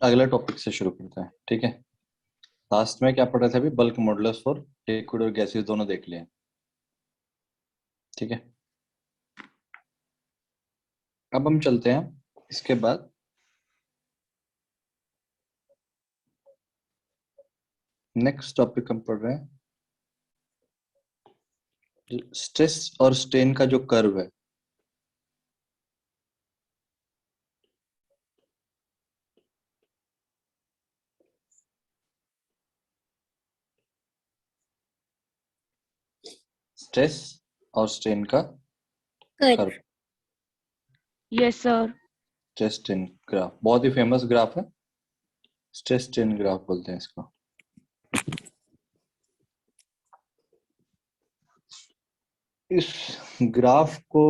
अगला टॉपिक से शुरू करते हैं, ठीक है। लास्ट में क्या पढ़ रहे थे अभी? बल्क मॉडुलस फॉर लिक्विड और गैसेस दोनों देख लिए, ठीक है। अब हम चलते हैं इसके बाद नेक्स्ट टॉपिक हम पढ़ रहे हैं स्ट्रेस और स्ट्रेन का जो कर्व है। स्ट्रेस और स्ट्रेन का curve, curve. Yes sir. Stress strain graph बहुत ही फेमस ग्राफ है, स्ट्रेस स्ट्रेन ग्राफ बोलते हैं इसको। इस ग्राफ को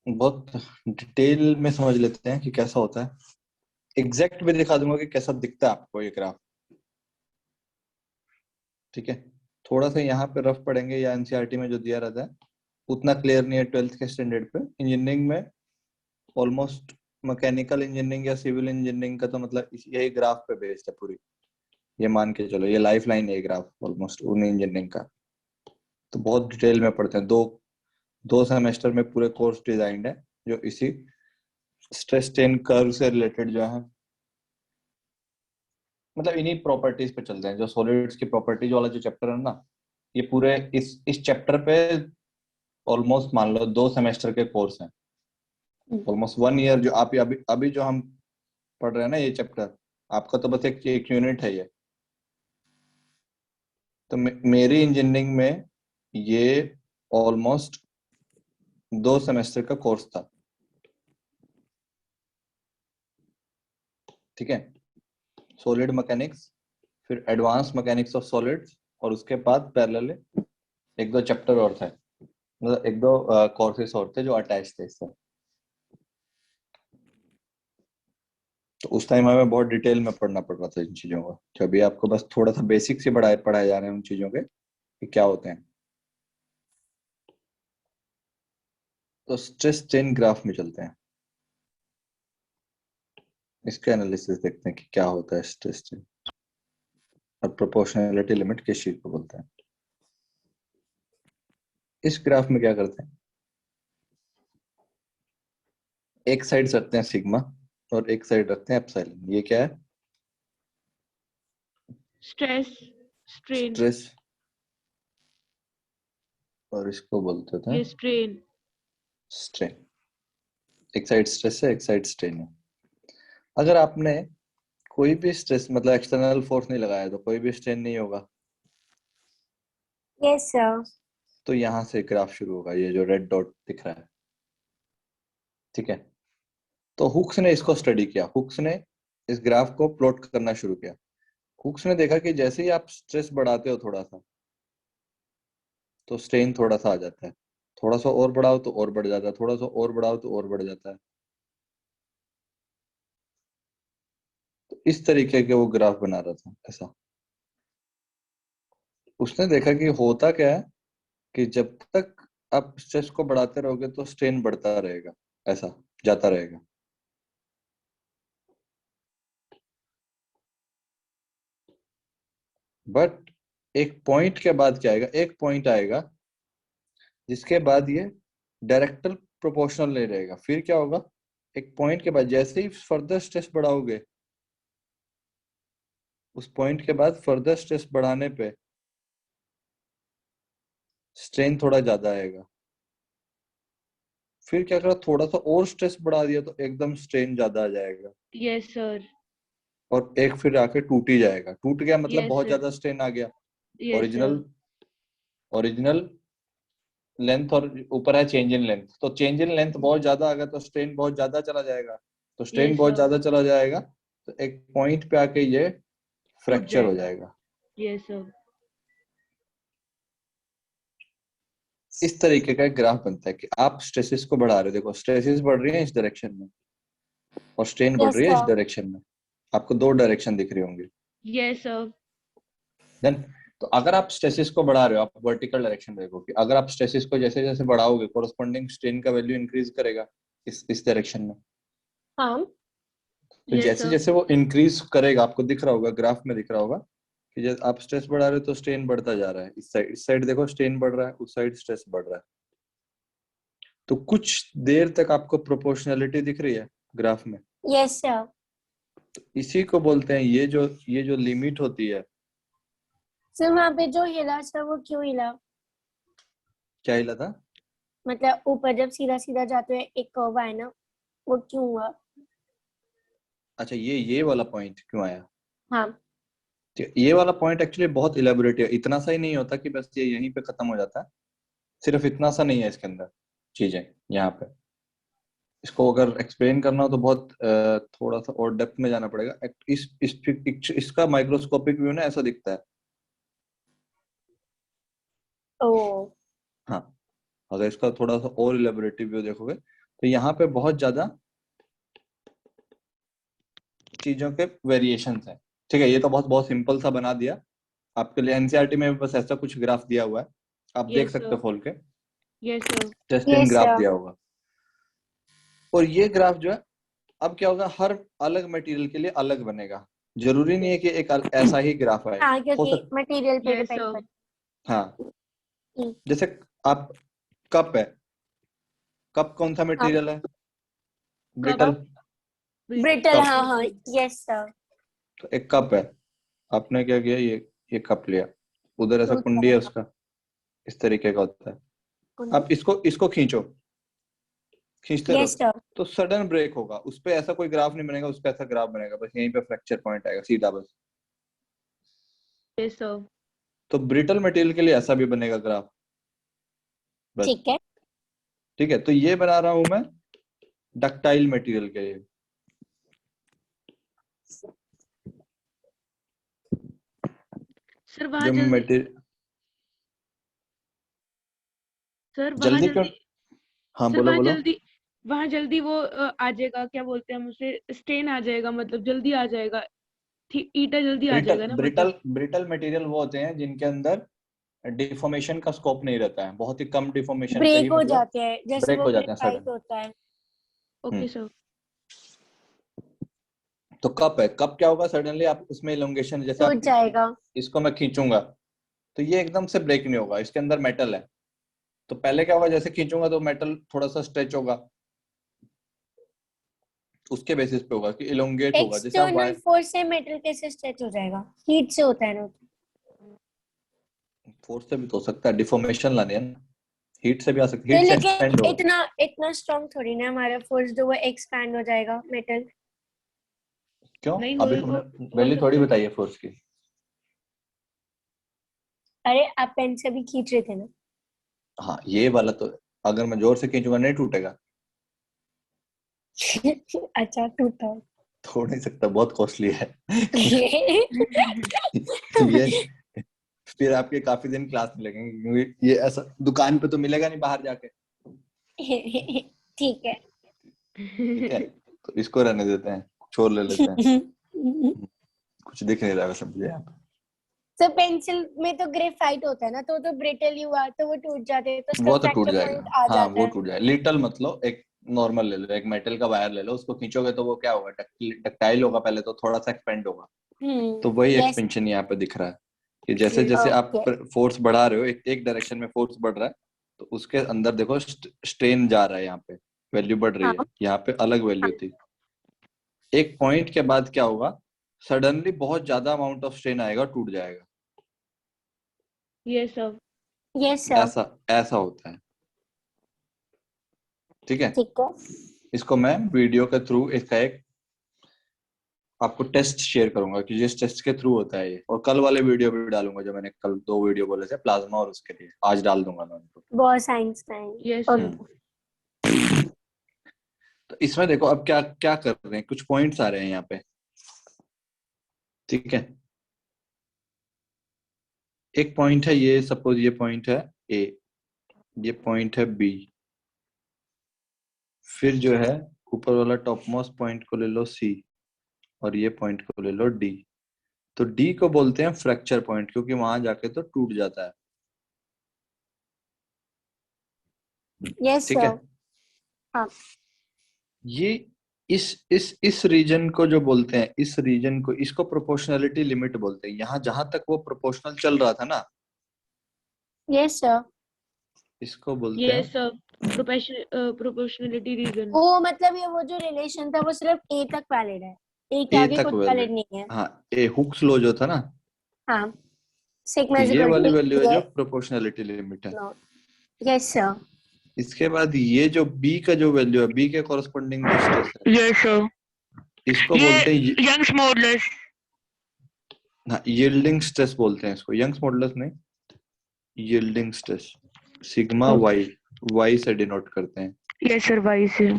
बहुत डिटेल में समझ लेते हैं कि कैसा होता है। एग्जैक्ट भी दिखा दूंगा कि कैसा दिखता है आपको ये ग्राफ, ठीक है। थोड़ा सा यहाँ पे रफ पढ़ेंगे या एनसीईआरटी में जो दिया रहता है उतना क्लियर नहीं है 12th के स्टैंडर्ड पे। इंजीनियरिंग में ऑलमोस्ट मैकेनिकल इंजीनियरिंग या सिविल इंजीनियरिंग का तो मतलब यही ग्राफ पे बेस्ड है पूरी। ये मान के चलो ये लाइफ लाइन है ग्राफ ऑलमोस्ट उन इंजीनियरिंग का। तो बहुत डिटेल में पढ़ते हैं, दो दो सेमेस्टर में पूरे कोर्स डिजाइंड है जो इसी स्ट्रेस स्ट्रेन कर्व से रिलेटेड जो है, मतलब इन्हीं प्रॉपर्टीज पे चलते हैं। जो सॉलिड्स की प्रॉपर्टीज वाला जो चैप्टर है ना, ये पूरे इस चैप्टर पे ऑलमोस्ट मान लो 2 सेमेस्टर के कोर्स हैं। ऑलमोस्ट 1 ईयर जो आप अभी अभी जो हम पढ़ रहे हैं ना ये चैप्टर, आपका तो बस एक यूनिट है ये। तो मेरी इंजीनियरिंग में ये ऑलमोस्ट 2 सेमेस्टर का कोर्स था, ठीक है। सॉलिड मैकेनिक्स, फिर एडवांस मैकेनिक्स ऑफ सॉलिड्स, और उसके बाद पैरेलल एक दो चैप्टर और थे, मतलब एक दो कोर्सेस और थे जो अटैच थे इससे। तो उस टाइम हमें बहुत डिटेल में पढ़ना पड़ रहा था इन चीजों का, जो अभी आपको बस थोड़ा सा बेसिक से पढ़ाए जा रहे हैं उन चीजों के कि क्या होते हैं। तो स्ट्रेस स्ट्रेन ग्राफ में चलते हैं, इसके एनालिसिस देखते हैं कि क्या होता है स्ट्रेस स्ट्रेन और प्रोपोर्शनैलिटी लिमिट किस चीज को बोलते हैं। इस ग्राफ में क्या करते हैं, एक साइड रखते हैं सिग्मा और एक साइड रखते हैं एप्सिलॉन। ये क्या है? Stress strain. स्ट्रेस, और इसको बोलते थे ये स्ट्रेन। स्ट्रेन। एक साइड स्ट्रेस है एक साइड स्ट्रेन है। अगर आपने कोई भी स्ट्रेस मतलब एक्सटर्नल फोर्स नहीं लगाया तो कोई भी स्ट्रेन नहीं होगा। Yes sir. तो यहाँ से ग्राफ शुरू होगा, ये जो रेड डॉट दिख रहा है, ठीक है। तो हुक्स ने इसको स्टडी किया, हुक्स ने इस ग्राफ को प्लॉट करना शुरू किया। हुक्स ने देखा कि जैसे ही आप स्ट्रेस बढ़ाते हो थोड़ा सा तो स्ट्रेन थोड़ा सा आ जाता है, थोड़ा सा और बढ़ाओ तो और बढ़ जाता है, थोड़ा सा और बढ़ाओ तो और बढ़ जाता है। तो इस तरीके के वो ग्राफ बना रहा था ऐसा। उसने देखा कि होता क्या है कि जब तक आप स्ट्रेस को बढ़ाते रहोगे तो स्ट्रेन बढ़ता रहेगा, ऐसा जाता रहेगा। बट एक पॉइंट के बाद क्या आएगा, एक पॉइंट आएगा जिसके बाद ये डायरेक्टल प्रोपोर्शनल नहीं रहेगा। फिर क्या होगा, एक पॉइंट के बाद जैसे ही फर्दर स्ट्रेस बढ़ाओगे, उस पॉइंट के बाद फर्दर स्ट्रेस बढ़ाने पे स्ट्रेन थोड़ा ज्यादा आएगा। फिर क्या करा, थोड़ा सा और स्ट्रेस बढ़ा दिया तो एकदम स्ट्रेन ज्यादा आ जाएगा। Yes sir. और एक फिर आके टूट ही जाएगा। टूट गया मतलब यस बहुत सर। ज्यादा स्ट्रेन आ गया। Yes sir. Original original length और ऊपर है चेंज इन लेंथ, तो चेंज इन लेंथ बहुत ज्यादा आ गया तो स्ट्रेन बहुत ज्यादा चला जाएगा। तो स्ट्रेन यस बहुत सर। ज्यादा चला जाएगा तो एक पॉइंट पे आके ये टूट फ्रैक्चर हो जाएगा। जाएगा। Yes sir. इस तरीके का एक ग्राफ बनता है कि आप स्ट्रेसेस को बढ़ा रहे हो, देखो स्ट्रेसेस बढ़ रही है इस डायरेक्शन में और स्ट्रेन बढ़ यस रही है इस सर। डायरेक्शन में। आपको दो डायरेक्शन दिख रही होंगी। Yes sir. देन तो अगर आप स्ट्रेसेस को बढ़ा रहे हो, आप वर्टिकल डायरेक्शन में देखो कि अगर आप स्ट्रेसेस को जैसे जैसे बढ़ाओगे कोरस्पॉन्डिंग स्ट्रेन का वैल्यू इंक्रीज करेगा। इस डायरेक्शन में। हाँ तो Yes, जैसे sir. जैसे वो इंक्रीज करेगा, आपको दिख रहा होगा, ग्राफ में दिख रहा होगा कि जब आप स्ट्रेस बढ़ा रहे हो तो स्ट्रेन बढ़ता जा रहा है। इस साइड देखो स्ट्रेन बढ़ रहा है, उस साइड स्ट्रेस बढ़ रहा है। तो कुछ देर तक आपको प्रोपोर्शनलिटी दिख रही है ग्राफ में। Yes sir. तो इसी को बोलते हैं, ये जो लिमिट होती है। सर वहाँ पे जो हिला सर वो क्यों हिला? क्या हिला था? मतलब ऊपर जब सीधा सीधा जाते हुए एक कर्व आया ना, वो क्यों हुआ? अच्छा, ये वाला पॉइंट क्यों आया? हाँ तो ये वाला पॉइंट एक्चुअली बहुत इलेबोरेट है। इतना सा ही नहीं होता कि बस ये यहीं पे खत्म हो जाता है। सिर्फ इतना सा नहीं है इसके अंदर चीजें यहाँ पे। इसको अगर एक्सप्लेन करना हो तो बहुत थोड़ा सा और डेप्थ में जाना पड़ेगा। इसका माइक्रोस्कोपिक व्यू ना ऐसा दिखता है। ओ हाँ, अगर इसका थोड़ा सा और इलेबोरेटिव व्यू देखोगे तो यहाँ पे बहुत ज्यादा चीजों के वेरिएशंस हैं। ठीक है, ये तो बहुत बहुत सिंपल सा बना दिया आपके लिए। एनसीईआरटी में बस ऐसा कुछ ग्राफ दिया हुआ है, आप देख Yes, सकते हो sir. खोल के। Yes, sir. Testing yes graph sir. दिया होगा। और ये ग्राफ जो है, अब क्या होगा, हर अलग मटेरियल के लिए अलग बनेगा। जरूरी नहीं है कि एक ऐसा ही ग्राफ आए। हाँ हो क्योंकि सकता, मटेरियल पे Yes, डिपेंड sir. करता हाँ, है। जैसे आप कप है, कप कौन सा मटेरियल है? ब्रिटल। ब्रिटल, कप, हाँ हाँ यस सर। तो एक कप है, आपने क्या किया, ये कप लिया, उधर ऐसा टूट कुंडी है जाएगा। उसका, इस तरीके का होता है। कुंडी। आप इसको खींचो, खींचते यस रहो सर। तो सडन ब्रेक होगा। उस पे ऐसा कोई ग्राफ नहीं बनेगा, उस पे ऐसा ग्राफ बनेगा, बस यहीं पे फ्रैक्चर पॉइंट आएगा सीधा बस। Yes, sir. तो ब्रिटल मटेरियल के लिए ऐसा भी बनेगा ग्राफ बस। ठीक है। ठीक है, तो ये बना रहा हूं मैं डक्टाइल मटेरियल के लिए। Sir, वहाँ जो जल्दी, मटेरियल सर वहाँ जल्दी क्यों, जल्दी, हाँ सर बोलो बोलो। वहाँ जल्दी वो आ जाएगा, क्या बोलते हैं हम उसे, स्टेन आ जाएगा, मतलब जल्दी आ जाएगा, ईटा जल्दी आ ब्रिटल जाएगा ना, ब्रिटल मतलब। ब्रिटल मटेरियल वो होते हैं जिनके अंदर डिफॉर्मेशन का स्कोप नहीं रहता है, बहुत ही कम डिफॉर्मेशन पे ही ब्रेक हो मतलब जाते हैं जैसे ब्रेक वो हो जाते हैं ग्रेफाइट सडन। होता है। Okay sir. तो कप है, कप क्या होगा, सडनली आप उसमें इलोंगेशन, जैसे टूट आप जाएगा। इसको मैं खींचूंगा तो ये एकदम से ब्रेक नहीं होगा, इसके अंदर मेटल है। तो पहले क्या होगा, जैसे खींचूंगा तो मेटल थोड़ा सा स्ट्रेच होगा, उसके बेसिस पे होगा कि इलोंगेट होगा। जैसे आप एक्सटर्नल फोर्स से मेटल कैसे स्ट्रेच हो जाएगा? हीट से होता है ना। फोर्स से भी तो हो सकता है, डिफॉर्मेशन लाने है ना, हीट से भी आ सकता है, तो हीट से लेकिन एक्सपेंड होगा। इतना इतना स्ट्रॉन्ग थोड़ी ना हमारा फोर्स जो वो एक्सपैंड हो जाएगा मेटल। क्यों, नहीं अभी हो तुमने वैल्यू थोड़ी सकता है। बताई है फोर्स की। अरे आप पेन से भी खींच रहे थे ना। हाँ, ये वाला तो अगर मैं जोर से खींचूंगा नहीं टूटेगा। अच्छा टूटा। तोड़ नहीं सकता, बहुत कॉस्टली है। ठीक ये फिर आपके काफी दिन क्लास में लगेंगे, क्योंकि ये ऐसा दुकान पे तो मिलेगा नहीं बाहर जाके। है। ठीक है, तो इसको रहने देते हैं, छोड़ ले लेते हैं। कुछ दिख नहीं रहा वैसे मुझे यहाँ पे। तो पेंसिल में तो ग्रेफाइट होता है ना, तो ब्रिटल हुआ तो वो टूट जाते हैं, तो उसका वो तो टूट फ्रैक्चर पॉइंट जाएगा, आ हाँ जाता वो है। टूट जाएगा। लिटल मतलब एक नॉर्मल ले लो, एक मेटल का वायर ले लो, उसको खींचोगे तो वो क्या होगा, डक्टाइल होगा, पहले तो थोड़ा सा एक्सपेंड होगा। तो वही यस। एक्सपेंशन यहाँ पे दिख रहा है कि जैसे Yes. जैसे आप ओके। फोर्स बढ़ा रहे हो, एक डायरेक्शन में फोर्स बढ़ रहा है, तो उसके अंदर देखो स्ट्रेन जा रहा है, यहाँ पे वैल्यू बढ़ रही हाँ है, यहाँ पे अलग वैल्यू हाँ। थी। एक पॉइंट के बाद क्या होगा, सडनली बहुत ज्यादा अमाउंट ऑफ स्ट्रेन आएगा और टूट जाएगा। Yes, sir. Yes sir. ऐसा ऐसा होता है। ठीक है, ठीक है। इसको मैं वीडियो के थ्रू इसका एक आपको टेस्ट शेयर करूंगा कि जिस टेस्ट के थ्रू होता है ये, और कल वाले वीडियो भी डालूंगा, जो मैंने कल 2 वीडियो बोले थे प्लाज्मा और उसके लिए, आज डाल दूंगा मैं उनको। Boss Einstein. Yes, sir. तो इसमें देखो अब क्या क्या कर रहे हैं, कुछ पॉइंट्स आ रहे हैं यहाँ पे। ठीक है, एक पॉइंट है ये, सपोज ये पॉइंट है ए, ये पॉइंट है बी, फिर जो है ऊपर वाला टॉप मोस्ट पॉइंट को ले लो सी, और ये पॉइंट को ले लो डी। तो डी को बोलते हैं फ्रैक्चर पॉइंट, क्योंकि वहां जाके तो टूट जाता है। यस ठीक है, सर। हाँ ये इस रीजन को जो बोलते हैं, इस रीजन को, इसको प्रोपोर्शनैलिटी लिमिट बोलते हैं। यहाँ जहां तक वो प्रोपोर्शनल चल रहा था ना, यस सर। इसको बोलते ये हैं सब प्रोपोर्शनलिटी रीजन। वो मतलब ये वो जो रिलेशन था वो सिर्फ ए तक वैलिड है, ए के ए आगे तक कुछ वैलिड। वैलिड नहीं है। हाँ, ए हुक्स लॉ जो था ना, हाँ, सिग्मा तो इज ये इक्वल वाली टू वैल्यू है जो प्रोपोर्शनैलिटी लिमिट है। Yes sir. इसके बाद ये जो बी का जो वैल्यू है, बी के कॉरस्पॉन्डिंग जो स्ट्रेस है, यस सर। इसको बोलते हैं यंग्स मॉडुलस। हाँ, यील्डिंग स्ट्रेस बोलते हैं इसको, यंग्स मॉडुलस नहीं, यील्डिंग स्ट्रेस। सिग्मा वाई से डिनोट करते हैं। यस सर, वाई से।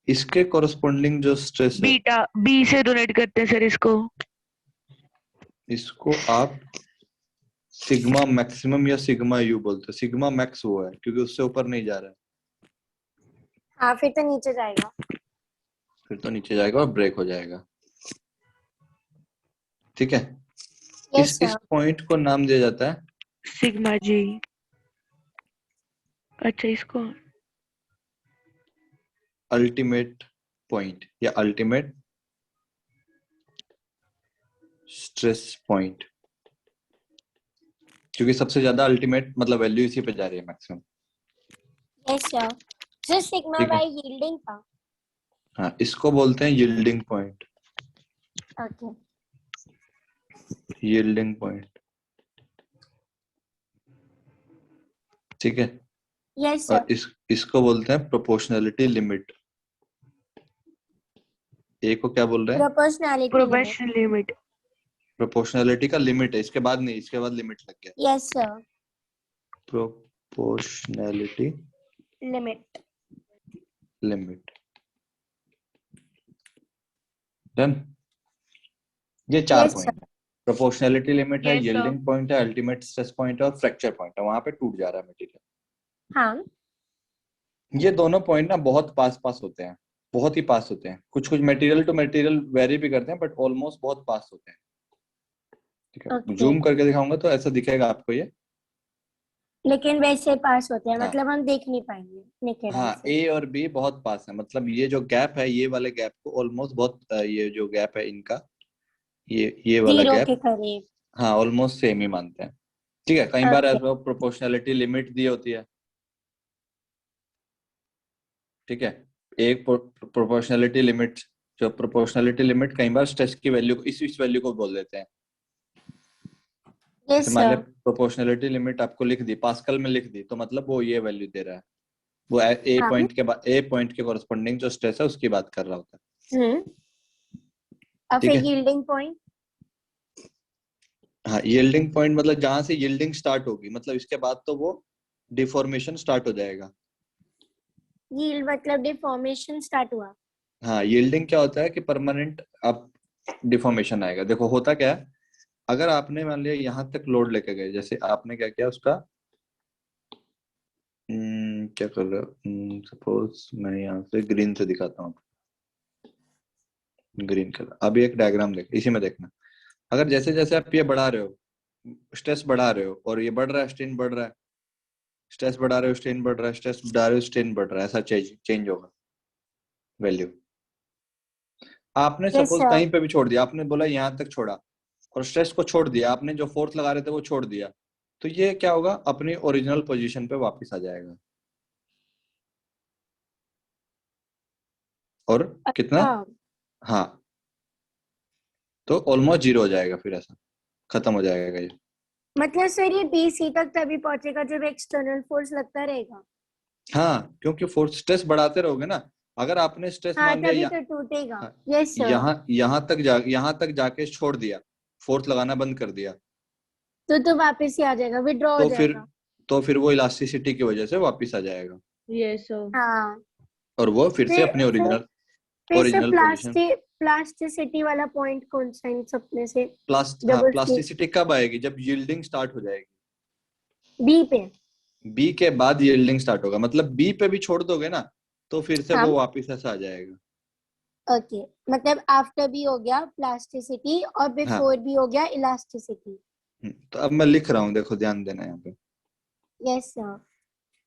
इसके कॉरस्पॉन्डिंग जो स्ट्रेस है, बीटा बी से डोनेट करते हैं सर इसको। इसको आप सिग्मा मैक्सिमम या सिग्मा यू बोलते हैं। सिग्मा मैक्स वो है क्योंकि उससे ऊपर नहीं जा रहा है, हाँ फिर तो नीचे जाएगा। फिर तो नीचे जाएगा और ब्रेक हो जाएगा। ठीक है, यस इस सर। पॉइंट को नाम दिया जाता है सिग्मा जी। अच्छा, इसको अल्टीमेट पॉइंट या अल्टीमेट स्ट्रेस पॉइंट, क्योंकि सबसे ज्यादा अल्टीमेट मतलब वैल्यू इसी पे जा रही है मैक्सिमम। Yes sir. जो सिग्मा ठीक है, बाय यील्डिंग था। हाँ, इसको बोलते हैं yielding point. Okay. Yielding point, ठीक है। Yes sir. और इसको बोलते हैं प्रोपोर्शनैलिटी लिमिट। ए को क्या बोल रहे हैं? Proportionality limit. Proportional limit. Proportionality का लिमिट है, इसके बाद नहीं, इसके बाद लिमिट लग गया। Yes sir. Proportionality limit. Limit, done. ये चार यस पॉइंट है। प्रोपोर्शनैलिटी लिमिट है, Yes, sir. यील्डिंग पॉइंट है, अल्टीमेट स्ट्रेस पॉइंट है और फ्रैक्चर पॉइंट है। वहां पे टूट जा रहा है मटेरियल। हाँ। ये दोनों पॉइंट ना बहुत पास पास होते हैं, बहुत ही पास होते हैं। कुछ कुछ मटेरियल टू मटेरियल वेरी भी करते हैं, बट ऑलमोस्ट बहुत पास होते हैं। ठीक है, Okay. जूम करके दिखाऊंगा तो ऐसा दिखेगा आपको ये। लेकिन वैसे पास होते हैं, हाँ। मतलब हम देख नहीं पाएंगे नेकेड आई हाँ, से। ए और बी बहुत पास है, मतलब ये जो गैप है, ये वाले गैप को ऑलमोस्ट बहुत ये जो गैप है इनका, ये वाला जीरो के गैप, करीब। हाँ, ऑलमोस्ट सेम ही मानते हैं। ठीक है, कई बार ऐसा प्रोपोर्शनैलिटी लिमिट दी होती है। ठीक है, एक प्रोपोर्शनैलिटी लिमिट, जो प्रोपोर्शनैलिटी लिमिट कई बार स्ट्रेस की वैल्यू को इस वैल्यू को बोल देते हैं। यस जैसे मान लिया सर। प्रोपोर्शनैलिटी लिमिट आपको लिख दी, पास्कल में लिख दी, तो मतलब वो ये वैल्यू दे रहा है। वो ए हाँ। पॉइंट के बाद, ए पॉइंट के कॉरस्पॉन्डिंग जो स्ट्रेस है उसकी बात कर रहा होता है। और ठीक फिर है, यील्डिंग पॉइंट। हाँ, यील्डिंग पॉइंट मतलब जहां से यील्डिंग स्टार्ट होगी, मतलब इसके बाद तो वो डिफॉर्मेशन स्टार्ट हो जाएगा। यील्ड मतलब डिफॉर्मेशन स्टार्ट हुआ। हाँ, यील्डिंग क्या होता है कि परमानेंट अब डिफॉर्मेशन आएगा। देखो होता क्या है, अगर आपने मान लिया यहाँ तक लोड लेके गए, जैसे आपने क्या किया उसका, क्या कर रहे हो, सपोज मैं यहाँ से ग्रीन से दिखाता हूँ, ग्रीन कलर। अभी एक डायग्राम देख, इसी में देखना, अगर जैसे जैसे आप ये बढ़ा रहे हो, स्ट्रेस बढ़ा रहे हो, और ये बढ़ रहा है, स्ट्रेन बढ़ रहा है, स्ट्रेस बढ़ा रहे हो, स्ट्रेन बढ़ रहा है, स्ट्रेस बढ़ा रहे हो, स्ट्रेन बढ़ रहा है, ऐसा चेंज होगा वैल्यू। आपने यस सपोज सर। कहीं पे भी छोड़ दिया, आपने बोला यहाँ तक छोड़ा और स्ट्रेस को छोड़ दिया, आपने जो फोर्स लगा रहे थे वो छोड़ दिया, तो ये क्या होगा, अपनी ओरिजिनल पोजीशन पे वापस आ जाएगा। और कितना, हाँ, तो ऑलमोस्ट जीरो हो जाएगा, फिर ऐसा खत्म हो जाएगा ये। मतलब सर ये बी सी तक तभी पहुंचेगा जब एक्सटर्नल फोर्स लगता रहेगा। हाँ, क्योंकि फोर्स स्ट्रेस बढ़ाते रहोगे ना। अगर आपने स्ट्रेस हाँ मान तभी लिया तो टूटेगा। हाँ, यस सर। यहाँ तक जाके छोड़ दिया, फोर्स लगाना बंद कर दिया, तो वापस ही आ जाएगा, विड्रॉ हो तो फिर जाएगा। तो फिर वो इलास्टिसिटी की वजह से वापस आ जाएगा, यस सर। हाँ। और वो फिर से अपनी फिर से ओरिजिनल पोजीशन। प्लास्टिसिटी वाला पॉइंट कौन सा इन सब में से? हाँ, प्लास्टिसिटी कब आएगी, जब यील्डिंग स्टार्ट हो जाएगी। बी पे। बी के बाद यील्डिंग स्टार्ट होगा, मतलब बी पे भी छोड़ दोगे ना, तो फिर से हाँ। वो वापस ऐसा आ जाएगा। ओके, मतलब आफ्टर भी हो गया प्लास्टिसिटी और बिफोर भी हो गया इलास्टिसिटी। तो अब मैं लिख रहा हूँ, देखो ध्यान देना यहाँ पे, यस सर।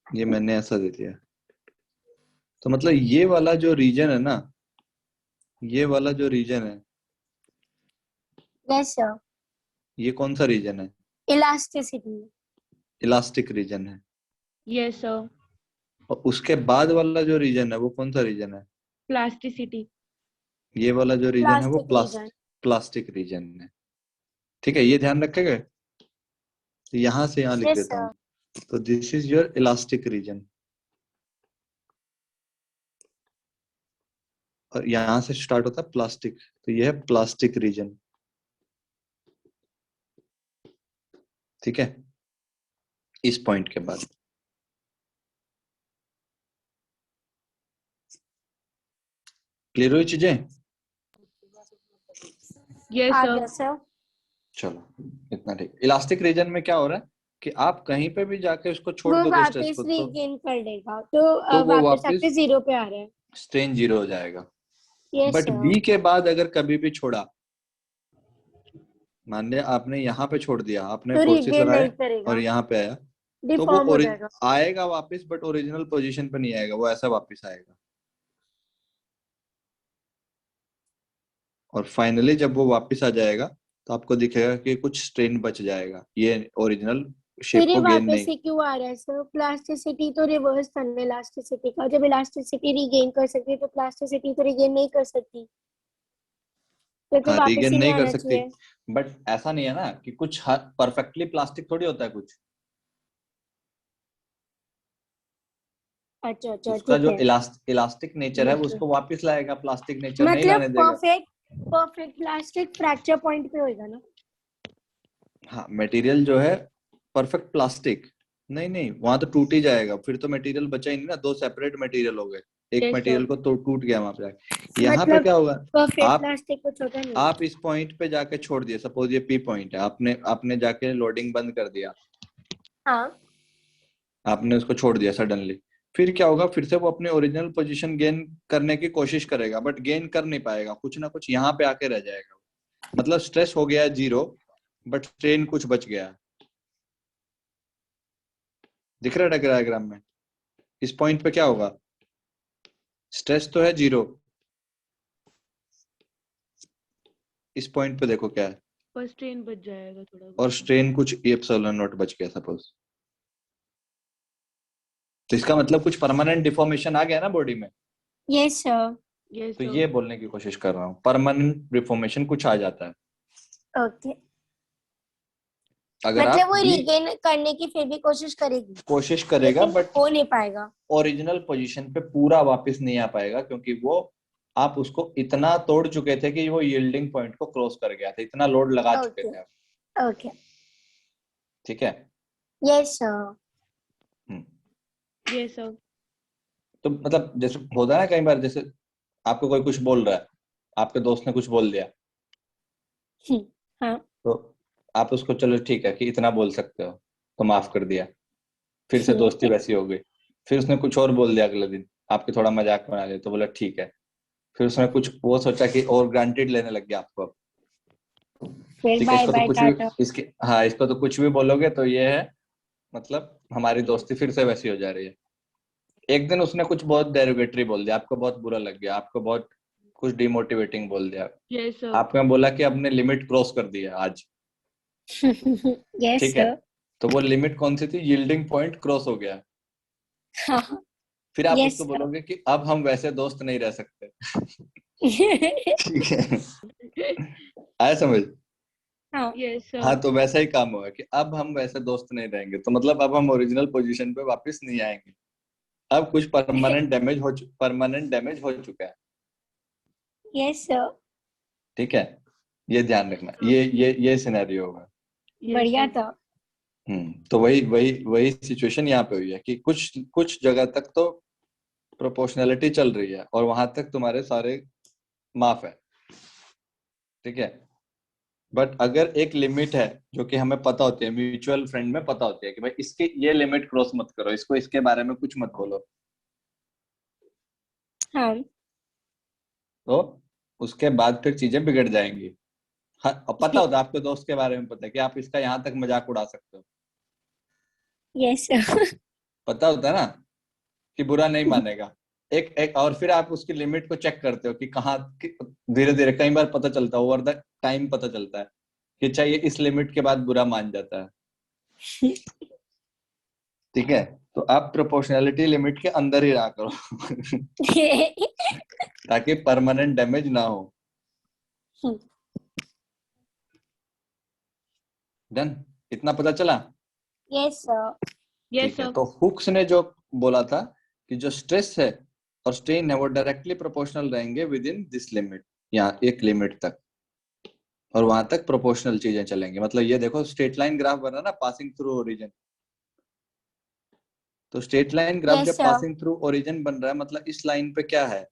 ये मैंने ऐसा दे दिया। तो मतलब ये वाला जो रीजन है ना, ये वाला जो रीजन है, यस सर, ये कौन सा रीजन है? इलास्टिसिटी। इलास्टिक रीजन है। यस सर, और उसके बाद वाला जो रीजन है वो कौन सा रीजन है? प्लास्टिसिटी। ये वाला जो रीजन है वो प्लास्टिक रीजन। प्लास्टिक रीजन है। ठीक है, ये ध्यान रखेंगे। तो यहाँ से यहाँ लिख यस देता सर। हूँ। तो this is your elastic region, और यहाँ से स्टार्ट होता है प्लास्टिक, तो ये है प्लास्टिक रीजन। ठीक है, इस पॉइंट के बाद। क्लियर हुई चीजें? यस आ सर, गया सर। चलो इतना ठीक। इलास्टिक रीजन में क्या हो रहा है कि आप कहीं पे भी जाके उसको छोड़ वो दोगे स्ट्रेस वापस को, रीगेन कर लेगा, तो तो वो वापस वापस आके 0 पे आ रहा है। स्ट्रेन जीरो हो जाएगा। Yes but sir. बी के बाद अगर कभी भी छोड़ा, मान लिया आपने यहाँ पे छोड़ दिया, आपने तो फोर्सेस रीगेन लगाए नहीं करेगा, और यहाँ पे आया, तो वो डिफॉर्म हो जाएगा। आएगा वापस, बट ओरिजिनल पोजीशन पे नहीं आएगा, वो ऐसा वापस आएगा। और फाइनली जब वो वापस आ जाएगा तो आपको दिखेगा कि कुछ स्ट्रेन बच जाएगा, ये ओरिजिनल शेप फिर ये को गेन वापस नहीं। से क्यों आ रहा है सर? प्लास्टिसिटी तो रिवर्स था ना इलास्टिसिटी का। जब इलास्टिसिटी रीगेन कर सकती है तो प्लास्टिसिटी तो रीगेन नहीं कर सकती, तो हाँ, वापस रीगेन ही नहीं नहीं कर आना सकती, चाहिए। बट ऐसा नहीं है ना कि कुछ परफेक्टली प्लास्टिक थोड़ी होता है कुछ। अच्छा अच्छा, उसका ठीक जो है। इलास्टिक नेचर है वो यस सर, उसको वापस लाएगा, प्लास्टिक नेचर नहीं मतलब लाने देगा। परफेक्ट प्लास्टिक फ्रैक्चर पॉइंट पे होएगा ना? हाँ, मटेरियल जो है परफेक्ट प्लास्टिक, नहीं नहीं, वहां तो टूट ही जाएगा, फिर तो मटेरियल बचा ही नहीं ना, दो सेपरेट मटेरियल हो गए, एक यस मटेरियल सर, को तो टूट गया वहां पे। यहाँ पे मतलब क्या होगा, परफेक्ट आप प्लास्टिक को छोटा नहीं। आप इस पॉइंट पे जाके छोड़ दिए, सपोज ये पी पॉइंट है, आपने आपने जाके लोडिंग बंद कर दिया, हाँ। आपने उसको छोड़ दिया सडनली, फिर क्या होगा, फिर से वो अपने ओरिजिनल पोजीशन गेन करने की कोशिश करेगा, बट गेन कर नहीं पाएगा, कुछ ना कुछ यहाँ पे आके रह जाएगा। मतलब स्ट्रेस हो गया है जीरो, बट स्ट्रेन कुछ बच गया है। दिख रहा है डायग्राम में? इस पॉइंट पे क्या होगा, स्ट्रेस तो है जीरो, इस पॉइंट पे देखो क्या है, पर स्ट्रेन बच जाएगा थोड़ा और बहुत। स्ट्रेन कुछ एप्सिलॉन नॉट बच गया सपोज। तो इसका मतलब कुछ परमानेंट डिफॉर्मेशन आ गया ना बॉडी में। Yes sir. यस तो सर, ये बोलने की कोशिश कर रहा हूँ, परमानेंट डिफॉर्मेशन कुछ आ जाता है। ओके, अगर मतलब आप वो बी रीगेन करने की फिर भी कोशिश करेगी, कोशिश करेगा, लेकिन बट हो नहीं पाएगा। ओरिजिनल पोजीशन पे पूरा वापस नहीं आ पाएगा, क्योंकि वो आप उसको इतना तोड़ चुके थे कि वो यील्डिंग पॉइंट को क्रॉस कर गया था, इतना लोड लगा चुके ओके थे आप। ओके। ठीक है। Yes sir. Hmm. Yes sir, तो मतलब जैसे होता है ना कई बार, जैसे आपको कोई कुछ बोल रहा है, आपके दोस्त ने कुछ बोल दिया, हाँ। तो आप उसको चलो ठीक है कि इतना बोल सकते हो, तो माफ कर दिया, फिर से दोस्ती वैसी हो गई। फिर उसने कुछ और बोल दिया अगले दिन, आपके थोड़ा मजाक बना लिया, तो बोला ठीक है। फिर उसने कुछ वो सोचा कि और ग्रांटेड लेने लग गया आपको अब। फिर ठीक है, बाय इसको तो बाय कुछ भी टाटा। इसके हाँ, इसको तो कुछ भी बोलोगे तो ये है, मतलब हमारी दोस्ती फिर से वैसी हो जा रही है। एक दिन उसने कुछ बहुत डेरिवेटरी बोल दिया, आपको बहुत बुरा लग गया, आपको बहुत कुछ डिमोटिवेटिंग बोल दिया, यस सर, आपने बोला कि आपने लिमिट क्रॉस कर दिया आज। यस ठीक है, सर। तो वो लिमिट कौन सी थी, यील्डिंग पॉइंट क्रॉस हो गया। हाँ। फिर आप यस उसको सर। बोलोगे कि अब हम वैसे दोस्त नहीं रह सकते। ठीक है, आया समझ? हाँ। यस हाँ, सर, तो वैसा ही काम होगा कि अब हम वैसे दोस्त नहीं रहेंगे, तो मतलब अब हम ओरिजिनल पोजीशन पे वापस नहीं आएंगे, अब कुछ परमानेंट डैमेज हो चुका है। Yes sir. ठीक है, ये ध्यान रखना, ये सिनेरियो होगा। यस बढ़िया सर, था। तो वही वही वही सिचुएशन यहाँ पे हुई है कि कुछ कुछ जगह तक तो प्रोपोर्शनैलिटी चल रही है, और वहां तक तुम्हारे सारे माफ है। ठीक है, बट अगर एक लिमिट है जो कि हमें पता होती है, म्यूचुअल फ्रेंड में पता होती है कि भाई इसके ये लिमिट क्रॉस मत करो, इसको इसके बारे में कुछ मत बोलो, हाँ। तो उसके बाद फिर चीजें बिगड़ जाएंगी। हाँ, और पता होता है, आपके दोस्त के बारे में पता है कि आप इसका यहाँ तक मजाक उड़ा सकते हो, यस सर। पता होता है ना कि बुरा नहीं मानेगा, एक एक और फिर आप उसकी लिमिट को चेक करते हो कि कहाँ धीरे धीरे कई बार पता चलता है, ओवर द टाइम पता चलता है कि चाहिए इस लिमिट के बाद बुरा मान जाता है। ठीक है, तो आप प्रोपोर्शनैलिटी लिमिट के अंदर ही रहा करो ताकि परमानेंट डैमेज ना हो। डन, इतना पता चला? Yes sir. यस ठीक है, सर। तो हुक्स ने जो बोला था कि जो स्ट्रेस है और स्ट्रेन है वो डायरेक्टली प्रोपोर्शनल रहेंगे विद इन दिस लिमिट, यहाँ एक लिमिट तक, और वहां तक प्रोपोर्शनल चीजें चलेंगी। मतलब ये देखो स्ट्रेट लाइन ग्राफ बना ना पासिंग थ्रू ओरिजिन, तो स्ट्रेट लाइन ग्राफ Yes, जब sir. पासिंग थ्रू ओरिजिन बन रहा है मतलब इस लाइन पे क्या है,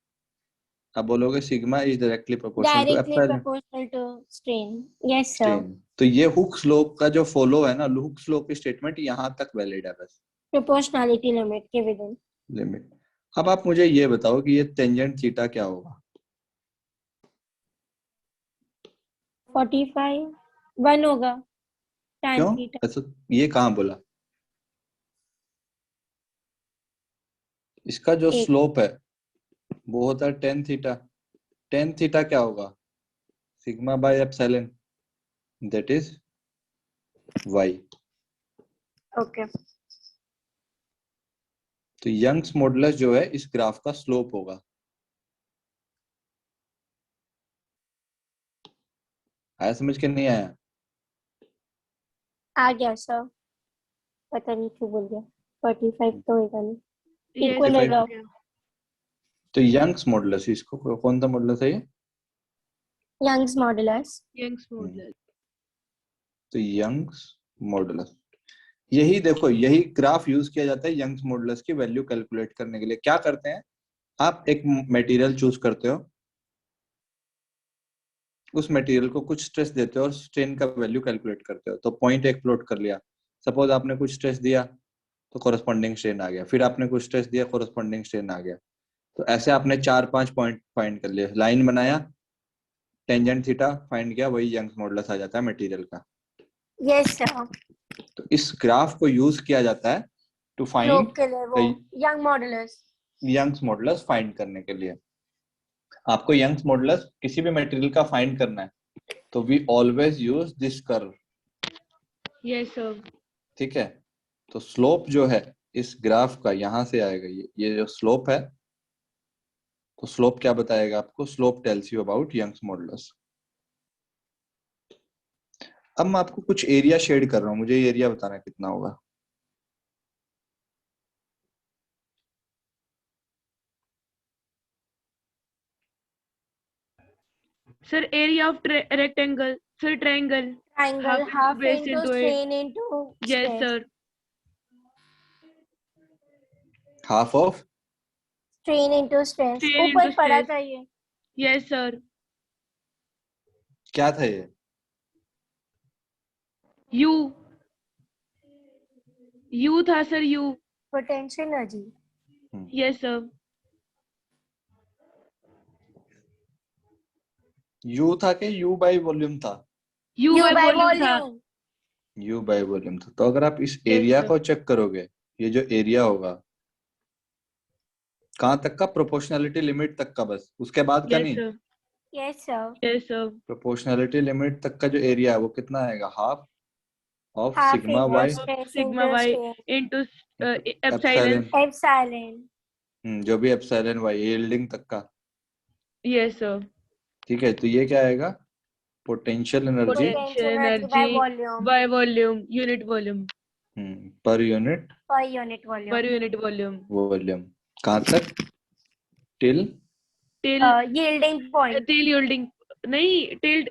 आप बोलोगे sigma is directly proportional to Directly epsilon proportional to strain. Yes, sir. Strain. तो ये हुक्स लॉ का जो फॉलो है ना, हुक्स लॉ की स्टेटमेंट यहाँ तक वैलिड है बस, Proportionality limit के within. लिमिट। अब आप मुझे ये बताओ कि ये टेंजेंट थीटा क्या होगा? 45 1 होगा tan क्यों theta. ऐसा, ये कहाँ बोला? इसका जो एक. स्लोप है वो होता है टेन थीटा। टेन थीटा क्या होगा? Sigma by epsilon, that is Y. Okay. तो यंग्स मॉडुलस जो है इस ग्राफ का स्लोप होगा। आया समझ के नहीं आया? आ गया सर, पता नहीं क्यों बोल गया 45 तो होगा नहीं, Yes, इक्वल sir, होगा। हो गया। तो यंग्स मॉडुलस, इसको कौन सा मॉडुलस है ये? Young's modulus. Young's modulus. तो यंग्स मॉडुलस, यही देखो यही ग्राफ यूज किया जाता है यंग्स मॉडुलस की वैल्यू कैलकुलेट करने के लिए। क्या करते हैं, आप एक मटेरियल चूज करते हो, उस मटेरियल को कुछ स्ट्रेस देते हो और स्ट्रेन का वैल्यू कैलकुलेट करते हो। तो पॉइंट एक प्लॉट कर लिया, सपोज आपने कुछ स्ट्रेस दिया तो कोरस्पॉन्डिंग स्ट्रेन आ गया, फिर आपने कुछ स्ट्रेस दिया कोरस्पॉन्डिंग स्ट्रेन आ गया। तो ऐसे आपने 4-5 पॉइंट फाइंड कर लिए, लाइन बनाया, टेंजेंट थीटा फाइंड किया, वही यंग्स मॉडुलस आ जाता है मटेरियल का। Yes sir. तो इस ग्राफ को यूज किया जाता है टू फाइंड स्लोप के लिए वो Young modulus. Young's modulus find करने के लिए। आपको यंग्स मॉडुलस किसी भी मटेरियल का फाइंड करना है तो we always use this curve. Yes sir. ठीक है, तो स्लोप जो है इस ग्राफ का यहां से आएगा, ये जो स्लोप है, तो स्लोप क्या बताएगा आपको? Slope tells you about Young's modulus. अब मैं आपको कुछ एरिया शेड कर रहा हूं, मुझे ये एरिया बताना कितना होगा। Sir, area of rectangle. Sir, triangle. Triangle half based into into it. strain into Yes, stress. sir. Half of Strain into stress. Strain ऊपर into पढ़ा stress. था ये. Yes, sir. क्या था ये? U. U था sir, U. Potential energy. Yes, sir. You था कि यू बाई वॉल्यूम था? U U by by volume था. volume. यू बाई वॉल्यूम था। तो अगर आप इस Yes, एरिया sir. को चेक करोगे, ये जो एरिया होगा कहाँ तक का? प्रोपोर्शनैलिटी लिमिट तक का बस, उसके बाद का Yes, नहीं। sir. Yes sir. Yes, sir. Proportionality limit तक का जो एरिया है वो कितना आएगा? Half of Half sigma into Y stress Sigma into y strain. into epsilon. Epsilon, Epsilon. जो भी एप्सिलॉन वाई यील्डिंग तक का। Yes, sir. ठीक है, तो ये क्या आएगा? Potential energy Potential Potential energy by energy volume. by volume, unit volume. Per unit Per unit volume. Per unit volume. Volume. कहाँ तक? Till Till Yielding point. till yielding. नहीं, till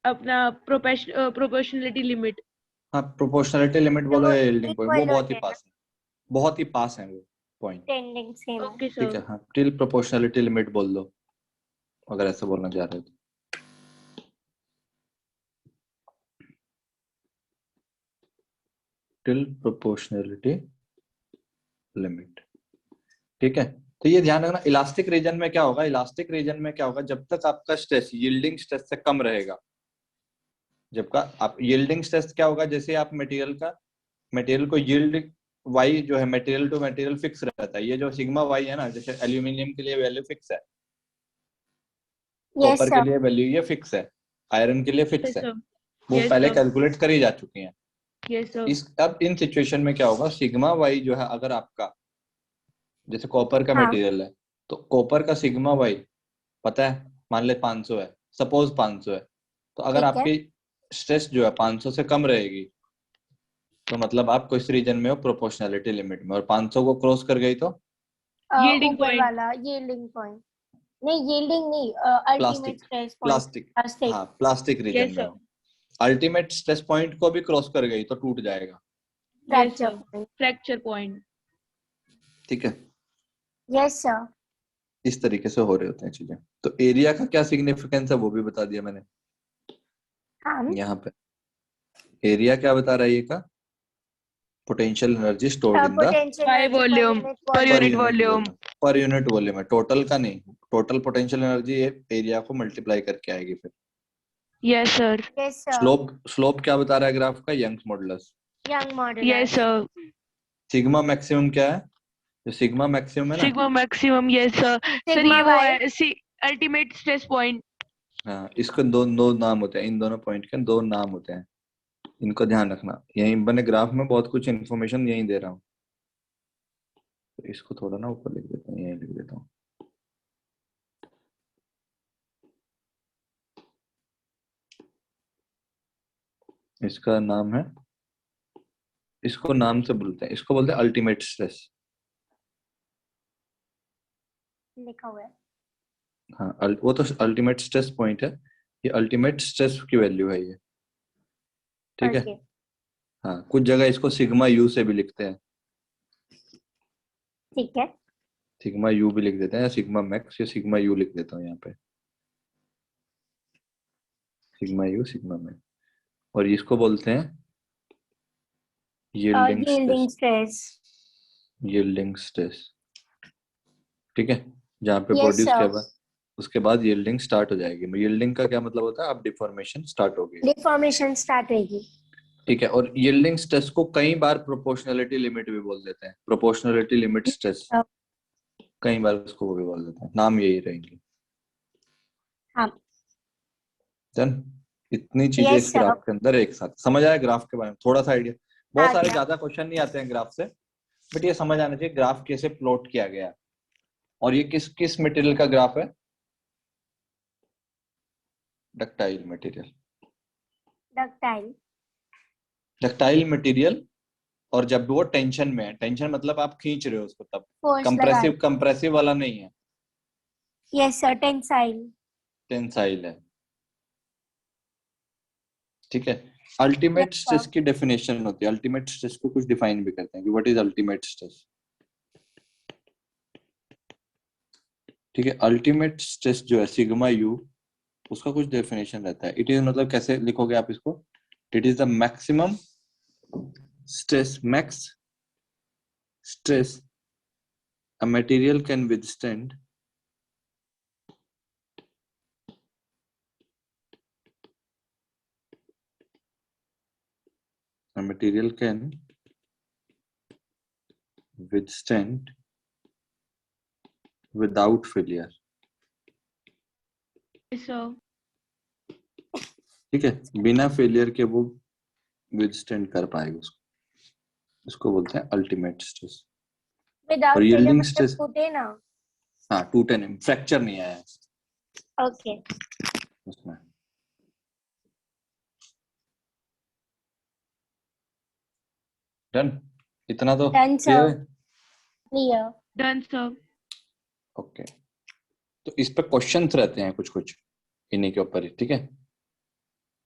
अपना proportionality limit. हाँ, प्रोपोर्शनैलिटी लिमिट बोलो या yielding point, वो Equal बहुत ही होते हैं. पास है, बहुत ही पास है वो पॉइंट। Tending same है. Okay, ठीक sir. है, हाँ, टिल प्रोपोर्शनैलिटी लिमिट बोल दो अगर ऐसे बोलना चाह रहे हो तो। Till proportionality limit. ठीक है, तो ये ध्यान रखना, इलास्टिक रीजन में क्या होगा? इलास्टिक रीजन में क्या होगा? जब तक आपका स्ट्रेस यील्डिंग स्ट्रेस से कम रहेगा, जब का आप यील्डिंग स्ट्रेस क्या होगा? जैसे आप मटेरियल को यील्ड वाई जो है मटेरियल टू मटेरियल फिक्स रहता है। ये जो सिग्मा वाई है ना, जैसे एल्यूमिनियम के लिए वैल्यू फिक्स है, यस कॉपर के सर। लिए वैल्यू ये फिक्स है, आयरन के लिए फिक्स यस है, सर। वो यस पहले सर। कैलकुलेट करी जा चुकी हैं। Yes sir. इस अब इन सिचुएशन में क्या होगा, सिग्मा वाई जो है, अगर आपका जैसे कॉपर का हाँ मटेरियल है, तो कॉपर का सिग्मा वाई पता है, मान ले 500 है, सपोज 500 है, तो अगर ठीक है। आपकी स्ट्रेस जो है 500 से कम रहेगी, तो मतलब आप किस रीजन में हो, प्रोपोर्शनैलिटी लिमिट में, और 500 को क्रॉस कर गई तो यील्डिंग ऊपर पॉइंट। वाला यील्डिंग पॉइंट, नहीं यील्डिंग नहीं, ultimate plastic stress point. Plastic plastic. हाँ, प्लास्टिक रीजन यस में सर। हो। अल्टीमेट स्ट्रेस पॉइंट को भी क्रॉस कर गई तो टूट जाएगा। Yes fracture sir. Point. Fracture point. ठीक है, यस सर। इस तरीके से हो रहे होते हैं चीजें। तो एरिया का क्या सिग्निफिकेंस है वो भी बता दिया मैंने। हाँ यहाँ पे एरिया क्या बता रहा है ये का, potential energy stored in the potential by energy per volume. Unit per per unit volume. Unit volume. Volume, per unit volume है, टोटल का नहीं। टोटल पोटेंशियल एनर्जी ये एरिया को मल्टीप्लाई करके आएगी फिर। Yes sir. Yes sir. Slope slope क्या बता रहा है ग्राफ का, Young's modulus. Young yes modulus. Sir. Sigma maximum क्या है, जो सिग्मा मैक्सिमम है ना, sigma maximum. Yes sir. Sir sigma ये वो वाई। है अल्टीमेट स्ट्रेस पॉइंट। हाँ इसको दो दो नाम होते हैं, इन दोनों पॉइंट के दो नाम होते हैं, इनको ध्यान रखना। यहीं मैंने ग्राफ में बहुत कुछ इन्फॉर्मेशन यहीं दे रहा हूँ, तो इसको थोड़ा ना ऊपर लिख देता हूँ, यहीं लिख देता हूँ। इसका नाम है, इसको नाम से बोलते हैं, इसको बोलते हैं अल्टीमेट स्ट्रेस। लिखा हुआ है। हाँ वो तो अल्टीमेट स्ट्रेस पॉइंट है, ये अल्टीमेट स्ट्रेस की वैल्यू है ये। ठीक है, ओके। हाँ कुछ जगह इसको सिग्मा यू से भी लिखते हैं, ठीक है। सिग्मा यू भी लिख देते हैं, या सिग्मा मैक्स, या सिग्मा यू लिख देता हूँ यहाँ पे, सिग्मा यू सिग्मा मैक्स। और इसको बोलते हैं yielding stress, yielding stress. Yielding stress. ठीक है, जहाँ पे यस प्रोड्यूस किया सर। हुआ, उसके बाद यील्डिंग स्टार्ट हो जाएगी। यील्डिंग का क्या मतलब होता है, अब डिफॉर्मेशन स्टार्ट हो गई। डिफॉर्मेशन स्टार्ट होगी। ठीक है, और यील्डिंग स्ट्रेस को कई बार प्रोपोर्शनैलिटी लिमिट भी बोल देते हैं, प्रोपोर्शनैलिटी लिमिट स्ट्रेस, कई बार उसको वो भी बोल देते हैं, नाम यही रहेंगे। हाँ। डन, इतनी चीजें यस इस सर। ग्राफ के अंदर एक साथ। समझ आया ग्राफ के बारे में थोड़ा सा आइडिया, बहुत आ सारे गया। ज्यादा क्वेश्चन नहीं आते हैं ग्राफ से, बट ये समझ आना चाहिए ग्राफ कैसे प्लॉट किया गया है। और ये किस किस मटेरियल का ग्राफ है, ductile material. Ductile. Ductile material, और जब वो टेंशन में है, टेंशन मतलब आप खींच रहे हो उसको, तब फोर्स लगा। कंप्रेसिव, कंप्रेसिव वाला नहीं है, यस सर। टेंसाइल। टेंसाइल है। ठीक है, अल्टीमेट यस स्ट्रेस सर। की डेफिनेशन होती है, अल्टीमेट स्ट्रेस को कुछ डिफाइन भी करते हैं कि व्हाट इज अल्टीमेट स्ट्रेस। ठीक है, अल्टीमेट स्ट्रेस जो है सिग्मा यू, उसका कुछ डेफिनेशन रहता है। इट इज मतलब कैसे लिखोगे आप इसको, it is the maximum stress, max stress a material can withstand a material can withstand without failure। Yes sir. ठीक है, बिना फेलियर के वो विदस्टैंड कर पाएगा उसको, इसको बोलते हैं अल्टीमेट स्ट्रेस। और विदाउट फेलियर यील्डिंग मतलब स्ट्रेस, टूटे ना। हाँ टूटे नहीं, फ्रैक्चर नहीं आया है ओके। उसमें। डन, इतना तो डन क्लियर सर। है। क्लियर। Done sir. ओके, तो इस पे क्वेश्चंस रहते हैं कुछ कुछ इन्हीं के ऊपर ही। ठीक है,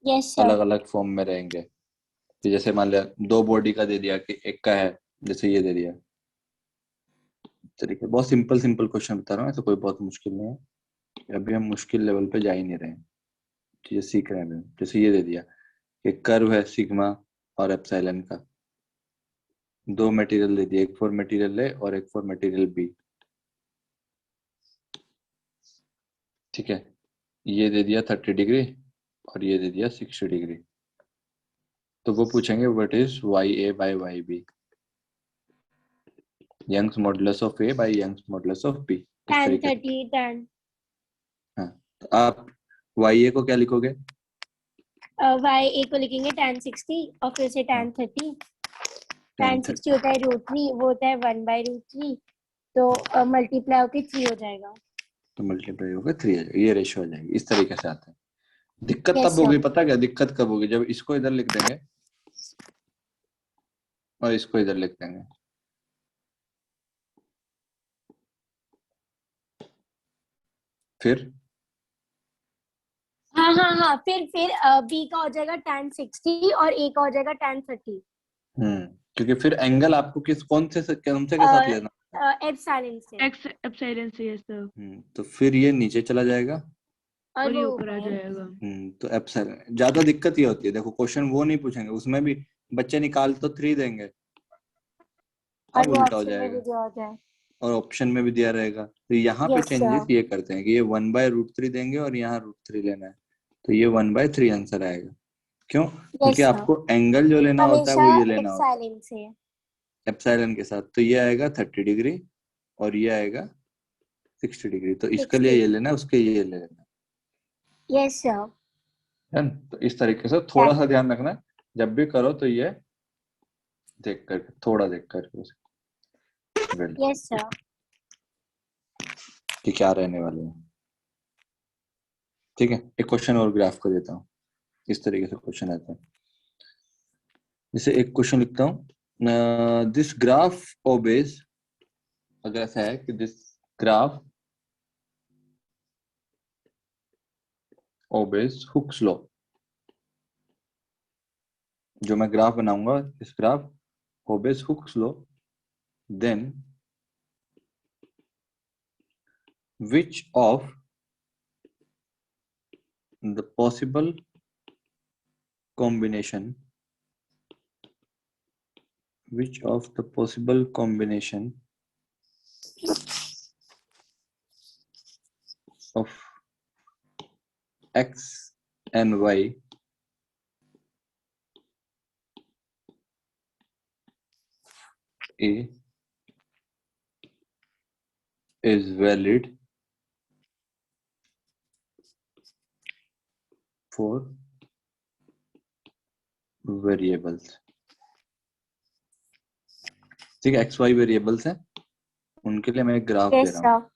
यस सर। अलग अलग फॉर्म में रहेंगे, कि जैसे मान लिया दो बॉडी का दे दिया कि एक का है, जैसे ये दे दिया, तरीके बहुत सिंपल सिंपल क्वेश्चन बता रहा हूँ, ऐसा कोई बहुत मुश्किल नहीं है। अभी हम मुश्किल लेवल पे जा ही नहीं रहे हैं, चीजें सीख रहे हैं अभी। जैसे ये दे दिया कि कर्व है सिग्मा और एप्सिलॉन का, दो मटेरियल दे दिए, एक फॉर मटेरियल ए और एक फॉर मटेरियल बी। ठीक है, ये दे दिया 30 डिग्री और ये दे दिया 60 डिग्री। तो वो पूछेंगे what is Y A by Y B. Young's modulus of A by Young's modulus of B, इस tan तरीके से। 30 tan हाँ, तो आप वाई ए को क्या लिखोगे? y a को लिखेंगे tan 60 और फिर से tan 30। tan 60 होता है √3, वो होता है 1/√3, तो मल्टीप्लाई होके 3 हो जाएगा। तो मल्टीप्लाई होगा 3 आ जाएगा, ये रेशियो आ जाएगी। इस तरीके से आता है। दिक्कत Yes, तब होगी, sir. पता क्या दिक्कत कब होगी? जब इसको इधर लिख देंगे और इसको इधर लिख देंगे, फिर हाँ, फिर b का हो जाएगा tan 60 और a का हो जाएगा tan 30। क्योंकि फिर एंगल आपको कौन से के साथ लेना? एप्सिलॉन से, एक्स एप्सिलॉन से, यस सर। तो फिर ये नीचे चला जाएगा और और ये वो ऊपर आ ऊपर। जाएगा। तो एप्सिलॉन। ज्यादा दिक्कत ये होती है, देखो क्वेश्चन वो नहीं पूछेंगे, उसमें भी बच्चे निकाल तो 3 देंगे, और अब वो उल्टा हो ऑप्शन में जाएगा भी दिया होता है। और ऑप्शन में भी दिया रहेगा। तो यहाँ पे यस चेंजेस सर। ये करते हैं कि ये 1/√3 देंगे और यहाँ √3 लेना है, तो ये 1/3 आंसर आएगा। क्यों? क्योंकि यस सर, आपको एंगल जो लेना होता है हमेशा वो ये लेना होता एप्सिलॉन से। है एप्सिलॉन के साथ। तो ये आएगा 30 डिग्री और ये आएगा 60 डिग्री। तो इसके लिए 60। ये लेना है, उसके ये ले लेना यस सर। है ना? तो इस तरीके से थोड़ा सा ध्यान रखना है, जब भी करो तो ये देख कर, थोड़ा देख करके यस सर। कि क्या रहने वाले हैं। ठीक है, एक क्वेश्चन और ग्राफ कर देता हूँ। इस तरीके से क्वेश्चन आता है। जैसे एक क्वेश्चन लिखता हूँ, दिस ग्राफ ओबेज, अगर ऐसा है कि this graph obeys Hooke's law, जो मैं ग्राफ बनाऊंगा इस graph obeys Hooke's law, then which of the possible combination of x and y a is valid for variables। ठीक है, एक्स वाई वेरिएबल्स हैं, उनके लिए मैं एक ग्राफ दे यस रहा हूँ सर।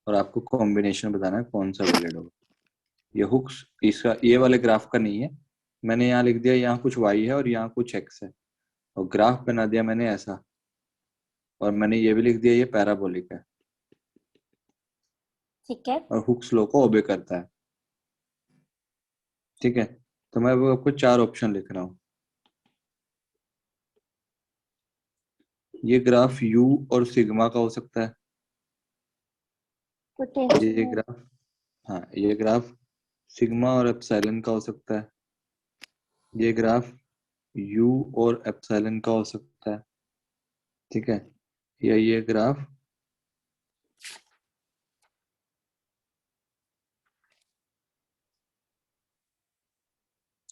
और आपको कॉम्बिनेशन बताना है कौन सा वैलिड होगा। ये हुक्स इसका ये वाले ग्राफ का नहीं है, मैंने यहाँ लिख दिया यहाँ कुछ y है और यहाँ कुछ x है और ग्राफ बना दिया मैंने ऐसा, और मैंने ये भी लिख दिया ये पैराबोलिक है ठीक है। और हुक्स लॉ को ओबे करता है। ठीक है, तो मैं वो आपको 4 ऑप्शन लिख रहा हूँ। ये ग्राफ u और सिग्मा का हो सकता है, ये पोटेंशियल। ग्राफ, हाँ ये ग्राफ सिग्मा और एप्सिलॉन का हो सकता है, ये ग्राफ u और एप्सिलॉन का हो सकता है। ठीक है, या ये ग्राफ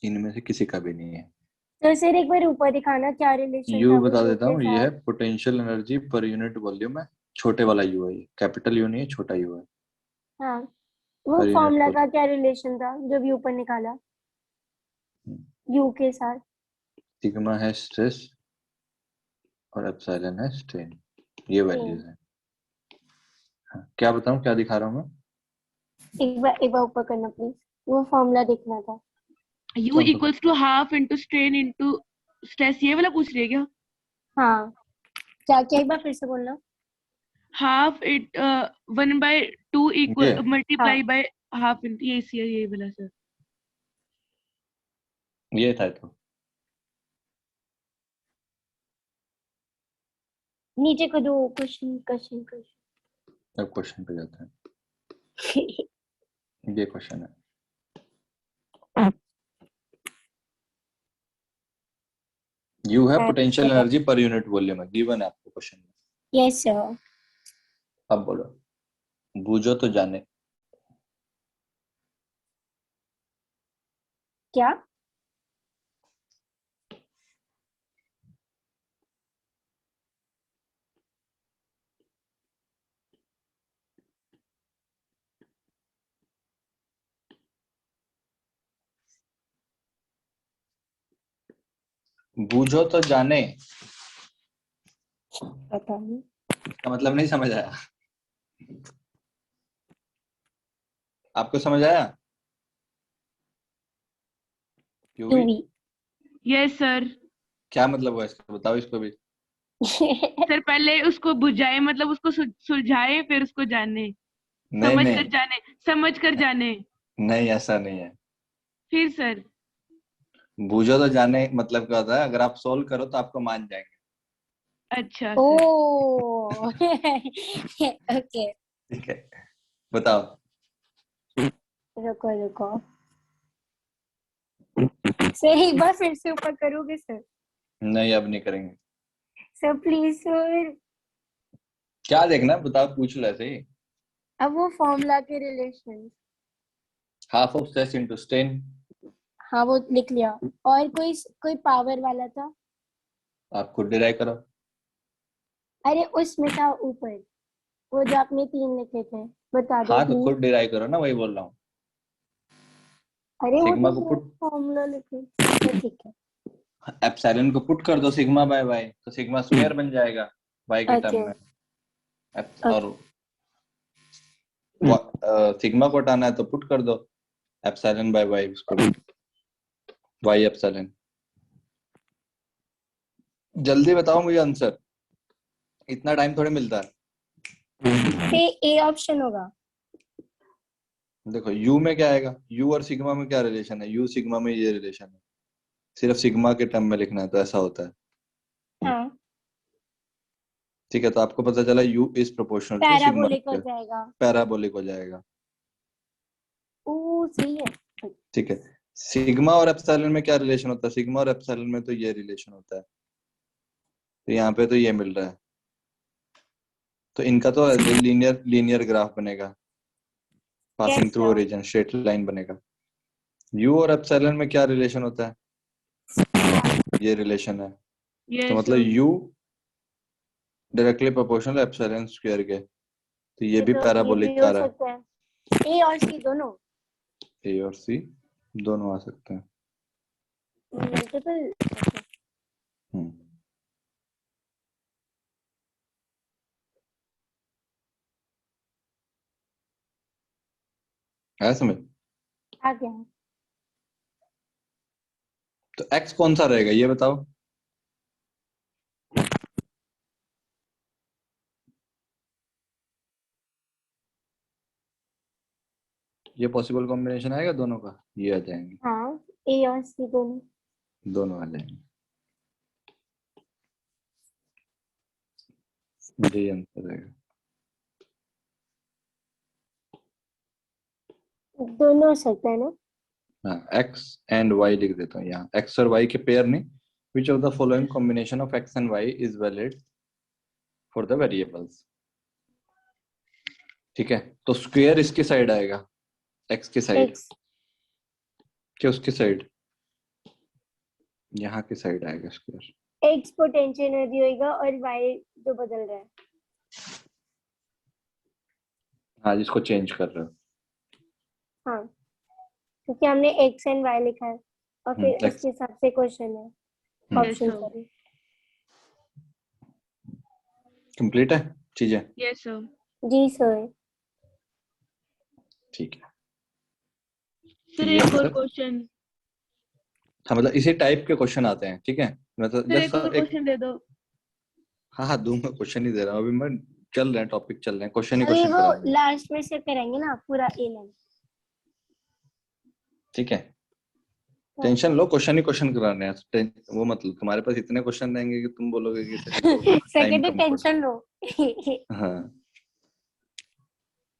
इनमें से किसी का भी नहीं है। तो सर एक बार ऊपर दिखाना क्या रिलेशन यू था वो बता यू देता के हूँ, ये है साथ। पोटेंशियल एनर्जी पर यूनिट वॉल्यूम है, छोटे वाला यू है, ये कैपिटल यू नहीं है, छोटा यू है, हाँ, वो पर यूनिट फॉर्मूला का वॉल्यूम। क्या रिलेशन था जो भी ऊपर निकाला यू के साथ। सिग्मा है स्ट्रेस और एप्सिलॉन है स्ट्रेन, ये वैल्यूज है। हाँ, क्या बताऊँ, क्या दिखा रहा हूँ मैं? एक बार ऊपर करना प्लीज, वो फॉर्मूला देखना था। U कौन सा? Equals to half into strain into stress, ये वाला पूछ रही है क्या? हाँ, क्या क्या एक बार फिर से बोलना। हाफ इट 1/2 ये इक्वल मल्टीप्लाई हाँ, बाय हाफ इंटू, ये वाला सर। ये था तो नीचे को दो क्वेश्चन क्वेश्चन क्वेश्चन। अब क्वेश्चन पे जाते हैं। ये क्वेश्चन है, यू है पोटेंशियल एनर्जी पर यूनिट वॉल्यूम है, गिवन है आपको क्वेश्चन में। Yes sir. अब बोलो, बूझो तो जाने। क्या? बूझो तो जाने पता नहीं। का मतलब नहीं समझ आया? आपको समझ आया? क्यों भी? यूवी। Yes sir. क्या मतलब हुआ इसका, बताओ इसको भी। सर पहले उसको बुझाए मतलब उसको सुलझाए फिर उसको जाने। नहीं समझ नहीं कर जाने, समझ कर जाने। नहीं, ऐसा नहीं है। फिर सर। बूझो तो जाने मतलब क्या होता है, अगर आप सोल्व करो तो आपको मान जाएंगे। अच्छा ओ सर। ओके। ठीक है, बताओ। रुको रुको सर, एक बार फिर से ऊपर करोगे सर? नहीं, अब नहीं करेंगे। Sir please sir. क्या देखना है बताओ, पूछ लो ऐसे ही। अब वो फॉर्मूला के relation. Half of stress into strain. हाँ वो लिख लिया। और कोई कोई पावर वाला था। आप खुद डिराइव करो। अरे उसमें था ऊपर, वो जो आपने 3 लिखे थे, बता दो हाँ तो प्लीज। खुद डिराइव करो ना, वही बोल रहा हूँ। अरे वो सिग्मा तो को पुट, फॉर्मूला लिखे। अच्छा, ठीक है। एप्सिलॉन को पुट कर दो सिग्मा बाय वाई, तो सिग्मा स्क्वायर बन जाएगा वाई के टर्म ओके में। ओके। और सिग्मा को हटाना है तो पुट कर दो एप्सिलॉन बाय वाई, उसको वाई एप्सिलॉन। जल्दी बताओ मुझे आंसर, इतना टाइम थोड़ी मिलता है। पे ए ऑप्शन होगा। देखो यू में क्या आएगा, यू और सिग्मा में क्या रिलेशन है, यू सिग्मा में ये रिलेशन है, सिर्फ सिग्मा के टर्म में लिखना है तो ऐसा होता है। हाँ, ठीक है, तो आपको पता चला U is proportional to sigma parabolic हो स्क्वायर, जाएगा। पैराबोलिक हो जाएगा। ओ सही है। ठीक है, सिग्मा और एप्सिलॉन में क्या रिलेशन होता है, सिग्मा और एप्सिलॉन में तो ये रिलेशन होता है, तो यहाँ पे तो ये मिल रहा है, तो इनका तो लीनियर लीनियर ग्राफ बनेगा, पासिंग थ्रू कैसा? ओरिजिन स्ट्रेट लाइन बनेगा। यू और एप्सिलॉन में क्या रिलेशन होता है, ये रिलेशन है, तो यस मतलब sir. You directly proportional epsilon square के, तो ये भी तो ये भी पैराबोलिक हो आ रहा सकता है, ए और सी दोनों। है। ए और सी दोनों आ सकते हैं। मल्टीपल। हम्म, आया समझ? आ गया। तो एक्स कौन सा रहेगा ये बताओ। ये पॉसिबल कॉम्बिनेशन आएगा दोनों का, ये आ जाएंगे, हाँ, ए और सी दोनों। दोनों आ जाएंगे, ये आंसर रहेगा। दोनों हो सकता है ना। हाँ, एक्स एंड वाई लिख देता हूँ यहाँ, एक्स और वाई के पेयर नहीं, which of the following combination of X and Y is valid for the variables. ठीक है, तो स्क्वायर इसके साइड आएगा, एक्स के साइड, एक्स। कि उसके साइड, यहाँ के साइड आएगा स्क्वायर। एक्स पोटेंशियल एनर्जी होएगा और वाई जो बदल रहा है। हाँ, जिसको चेंज कर रहे हो। हाँ, क्योंकि हमने एक्स एंड वाई लिखा है और फिर एक्स। उसके हिसाब से क्वेश्चन है। Yes option sir. Sorry. Complete है चीजें? Yes sir. जी सर। ठीक है, तो सर ये एक और आंसर। क्वेश्चन। हाँ मतलब इसी टाइप के क्वेश्चन आते हैं, ठीक है, मतलब सर एक और जस्ट एक। क्वेश्चन दे दो। हाँ हाँ दूंगा, क्वेश्चन ही दे रहा हूँ अभी मैं, चल रहे हैं टॉपिक चल रहे हैं, क्वेश्चन ही अभी क्वेश्चन वो कराऊंगा। लास्ट में से करेंगे ना पूरा ए लाइन। ठीक है, टेंशन लो, क्वेश्चन ही क्वेश्चन कराने हैं, वो मतलब तुम्हारे पास इतने क्वेश्चन रहेंगे कि तुम बोलोगे कि सर तो टाइम सेकंड कम पड़। टेंशन लो। हाँ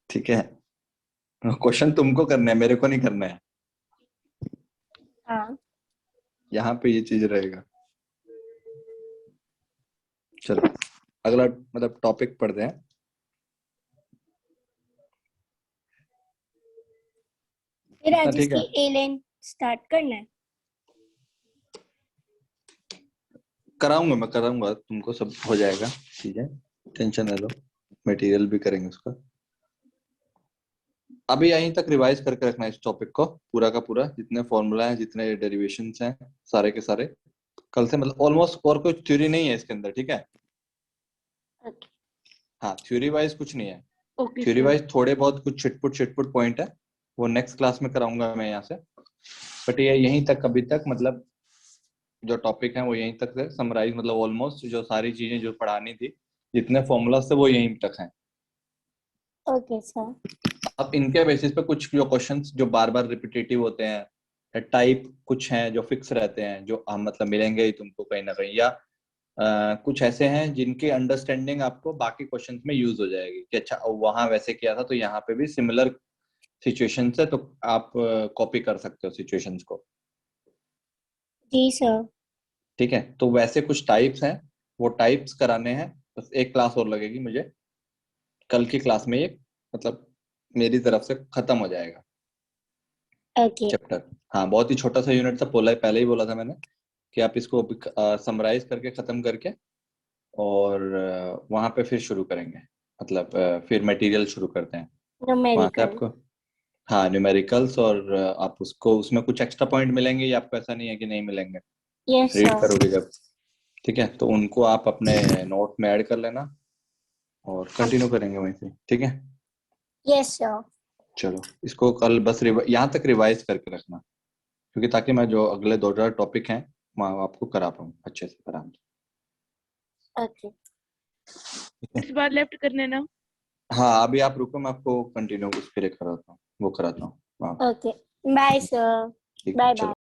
ठीक है, क्वेश्चन तुमको करना है, मेरे को नहीं करना है, हाँ, यहाँ पे ये चीज रहेगा। चलो अगला मतलब टॉपिक पढ़ते हैं। फिर इतना आज ठीक इसकी है, ए लाइन स्टार्ट करना है। कराऊंगा मैं, कराऊंगा, तुमको सब हो जाएगा चीजें, टेंशन न लो, मटेरियल भी करेंगे उसका। अभी यहीं तक रिवाइज करके रखना इस टॉपिक को, पूरा का पूरा, जितने फॉर्मूला हैं जितने डेरिवेशंस हैं सारे के सारे, कल से मतलब ऑलमोस्ट और कोई थ्योरी नहीं है इसके अंदर, ठीक है। ओके हाँ, थ्योरी वाइज कुछ नहीं है। Okay theory sir. वाइज थोड़े बहुत कुछ छिटपुट पॉइंट है, वो नेक्स्ट क्लास में कराऊंगा मैं यहाँ से। बट ये यहीं तक अभी तक मतलब जो टॉपिक है वो यहीं तक है समराइज, मतलब ऑलमोस्ट जो सारी चीजें जो पढ़ानी थी, जितने फॉर्मूलाज थे वो यहीं तक हैं। Okay sir. अब इनके बेसिस पे कुछ जो क्वेश्चंस जो बार बार रिपीटेटिव होते हैं, टाइप कुछ हैं जो फिक्स रहते हैं, जो हम मतलब मिलेंगे ही तुमको कहीं ना कहीं, या कुछ ऐसे हैं जिनकी अंडरस्टैंडिंग आपको बाकी क्वेश्चंस में यूज हो जाएगी कि अच्छा वहां वैसे किया था तो यहाँ पे भी सिमिलर सिचुएशन है, तो आप कॉपी कर सकते हो सिचुएशंस को। जी सर। ठीक है, तो वैसे कुछ टाइप्स हैं, वो टाइप्स कराने हैं। बस एक क्लास और लगेगी मुझे, कल की क्लास में ये मतलब मेरी तरफ से खत्म हो जाएगा ओके चैप्टर। हाँ, बहुत ही छोटा सा यूनिट था, पहले ही बोला था मैंने कि आप इसको समराइज करके खत्म करके और वहां पे फिर शुरू करेंगे, मतलब फिर मटेरियल शुरू करते हैं वहां से न्यूमेरिकल। आपको। हाँ, न्यूमेरिकल्स, और आप उसको उसमें कुछ एक्स्ट्रा पॉइंट मिलेंगे, या आपको ऐसा नहीं है कि नहीं मिलेंगे, यस रीड सर। करोगे जब। ठीक है, तो उनको आप अपने नोट में ऐड कर लेना और कंटिन्यू करेंगे वहीं से, ठीक है। Yes sir. चलो, इसको कल बस यहाँ तक रिवाइज करके रखना, क्योंकि ताकि मैं जो अगले 2 टॉपिक हैं मैं आपको करा पाऊँ अच्छे से आराम ओके से। इस बार लेफ्ट करने ना। हाँ, अभी आप रुको, मैं आपको कंटिन्यू उसके लिए कराता हूँ, वो कराता हूँ। हाँ, ओके बाय सर। ठीक है, बाय चलो। बाय।